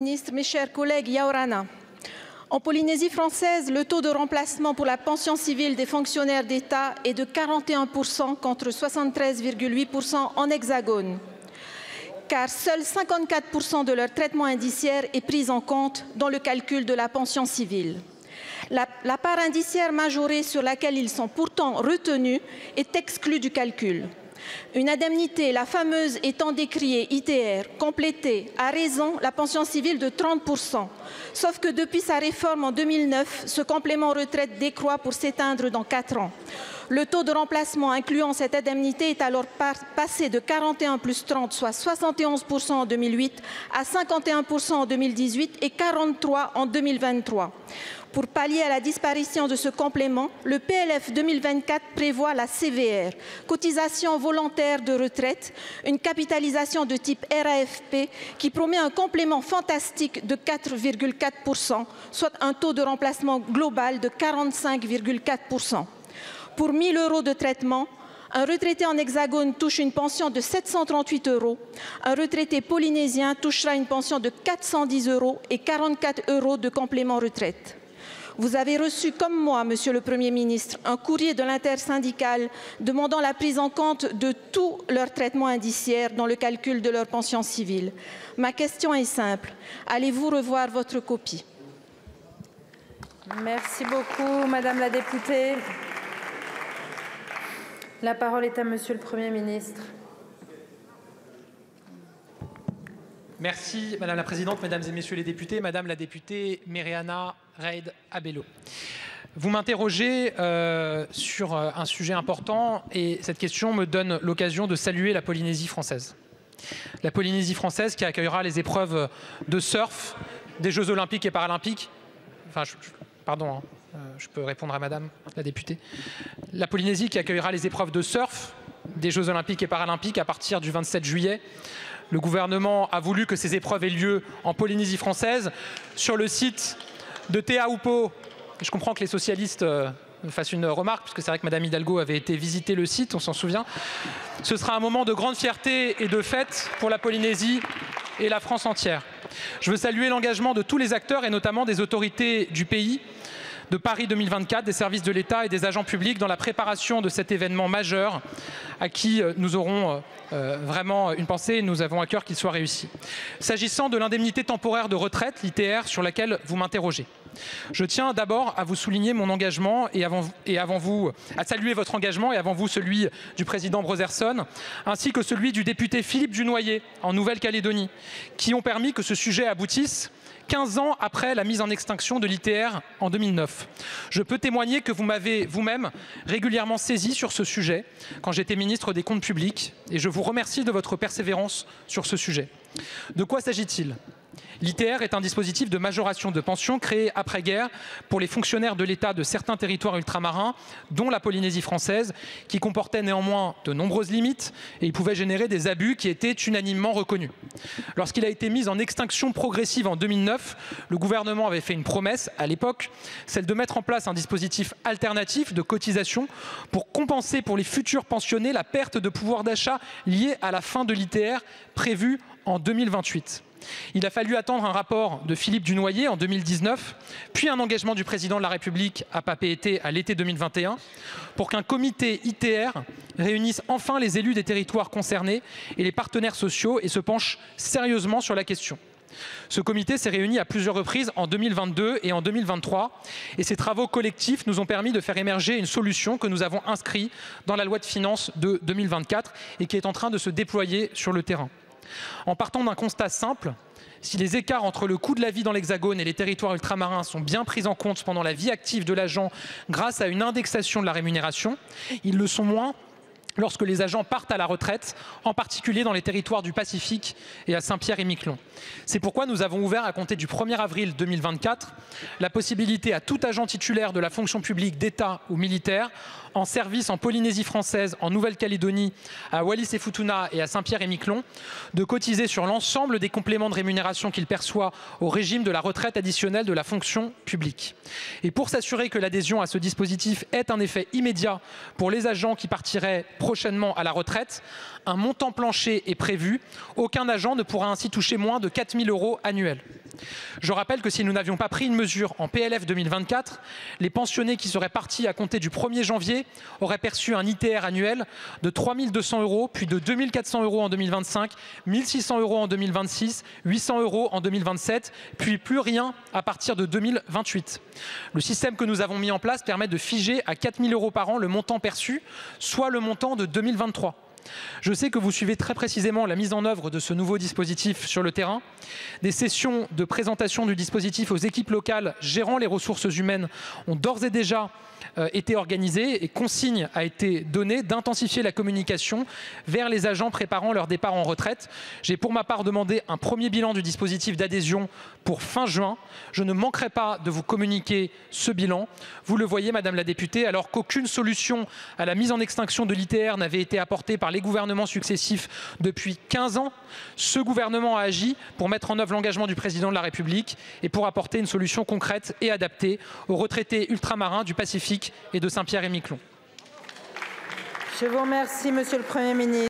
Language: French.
Ministre, mes chers collègues, Yaorana. En Polynésie française, le taux de remplacement pour la pension civile des fonctionnaires d'État est de 41% contre 73,8% en Hexagone. Car seuls 54% de leur traitement indiciaire est pris en compte dans le calcul de la pension civile. La part indiciaire majorée sur laquelle ils sont pourtant retenus est exclue du calcul. Une indemnité, la fameuse étant décriée ITR, complétée à raison la pension civile de 30%. Sauf que depuis sa réforme en 2009, ce complément retraite décroît pour s'éteindre dans 4 ans. Le taux de remplacement incluant cette indemnité est alors passé de 41 plus 30, soit 71% en 2008, à 51% en 2018 et 43% en 2023. Pour pallier à la disparition de ce complément, le PLF 2024 prévoit la CVR, cotisation volontaire de retraite, une capitalisation de type RAFP qui promet un complément fantastique de 4,4%, soit un taux de remplacement global de 45,4%. Pour 1 000 € de traitement, un retraité en Hexagone touche une pension de 738 €. Un retraité polynésien touchera une pension de 410 € et 44 € de complément retraite. Vous avez reçu, comme moi, Monsieur le Premier ministre, un courrier de l'intersyndicale demandant la prise en compte de tout leur traitement indiciaire dans le calcul de leur pension civile. Ma question est simple. Allez-vous revoir votre copie? Merci beaucoup, Madame la députée. La parole est à Monsieur le Premier ministre. Merci Madame la Présidente, Mesdames et Messieurs les députés, Madame la députée Meriana Reid Abello. Vous m'interrogez sur un sujet important et cette question me donne l'occasion de saluer la Polynésie française. La Polynésie française qui accueillera les épreuves de surf des Jeux Olympiques et Paralympiques. Enfin, pardon, je peux répondre à Madame la députée. La Polynésie qui accueillera les épreuves de surf des Jeux Olympiques et Paralympiques à partir du 27 juillet. Le gouvernement a voulu que ces épreuves aient lieu en Polynésie française, sur le site de Te Aupo. Je comprends que les socialistes fassent une remarque, puisque c'est vrai que Madame Hidalgo avait été visiter le site, on s'en souvient. Ce sera un moment de grande fierté et de fête pour la Polynésie et la France entière. Je veux saluer l'engagement de tous les acteurs et notamment des autorités du pays, de Paris 2024, des services de l'État et des agents publics dans la préparation de cet événement majeur à qui nous aurons vraiment une pensée et nous avons à cœur qu'il soit réussi. S'agissant de l'indemnité temporaire de retraite, l'ITR, sur laquelle vous m'interrogez, je tiens d'abord à vous souligner mon engagement et avant vous, à saluer votre engagement et avant vous celui du président Brotherson, ainsi que celui du député Philippe Dunoyer en Nouvelle-Calédonie, qui ont permis que ce sujet aboutisse 15 ans après la mise en extinction de l'ITR en 2009. Je peux témoigner que vous m'avez vous-même régulièrement saisi sur ce sujet quand j'étais ministre des Comptes publics et je vous remercie de votre persévérance sur ce sujet. De quoi s'agit-il ? L'ITR est un dispositif de majoration de pension créé après-guerre pour les fonctionnaires de l'État de certains territoires ultramarins, dont la Polynésie française, qui comportait néanmoins de nombreuses limites et il pouvait générer des abus qui étaient unanimement reconnus. Lorsqu'il a été mis en extinction progressive en 2009, le gouvernement avait fait une promesse à l'époque, celle de mettre en place un dispositif alternatif de cotisation pour compenser pour les futurs pensionnés la perte de pouvoir d'achat liée à la fin de l'ITR prévue en 2028. Il a fallu attendre un rapport de Philippe Dunoyer en 2019, puis un engagement du président de la République à Papeete à l'été 2021, pour qu'un comité ITR réunisse enfin les élus des territoires concernés et les partenaires sociaux et se penche sérieusement sur la question. Ce comité s'est réuni à plusieurs reprises en 2022 et en 2023 et ces travaux collectifs nous ont permis de faire émerger une solution que nous avons inscrite dans la loi de finances de 2024 et qui est en train de se déployer sur le terrain. En partant d'un constat simple, si les écarts entre le coût de la vie dans l'Hexagone et les territoires ultramarins sont bien pris en compte pendant la vie active de l'agent grâce à une indexation de la rémunération, ils le sont moins lorsque les agents partent à la retraite, en particulier dans les territoires du Pacifique et à Saint-Pierre-et-Miquelon. C'est pourquoi nous avons ouvert à compter du 1er avril 2024 la possibilité à tout agent titulaire de la fonction publique d'État ou militaire en service en Polynésie française, en Nouvelle-Calédonie, à Wallis-et-Futuna et à Saint-Pierre-et-Miquelon, de cotiser sur l'ensemble des compléments de rémunération qu'il perçoit au régime de la retraite additionnelle de la fonction publique. Et pour s'assurer que l'adhésion à ce dispositif ait un effet immédiat pour les agents qui partiraient prochainement à la retraite, un montant plancher est prévu. Aucun agent ne pourra ainsi toucher moins de 4 000 € annuels. Je rappelle que si nous n'avions pas pris une mesure en PLF 2024, les pensionnés qui seraient partis à compter du 1er janvier auraient perçu un ITR annuel de 3 200 €, puis de 2 400 € en 2025, 1 600 € en 2026, 800 € en 2027, puis plus rien à partir de 2028. Le système que nous avons mis en place permet de figer à 4 000 € par an le montant perçu, soit le montant de 2023. Je sais que vous suivez très précisément la mise en œuvre de ce nouveau dispositif sur le terrain. Des sessions de présentation du dispositif aux équipes locales gérant les ressources humaines ont d'ores et déjà été organisées et consigne a été donnée d'intensifier la communication vers les agents préparant leur départ en retraite. J'ai pour ma part demandé un premier bilan du dispositif d'adhésion pour fin juin. Je ne manquerai pas de vous communiquer ce bilan. Vous le voyez, Madame la députée, alors qu'aucune solution à la mise en extinction de l'ITR n'avait été apportée par les gouvernements successifs depuis 15 ans, ce gouvernement a agi pour mettre en œuvre l'engagement du président de la République et pour apporter une solution concrète et adaptée aux retraités ultramarins du Pacifique et de Saint-Pierre-et-Miquelon. Je vous remercie, Monsieur le Premier ministre.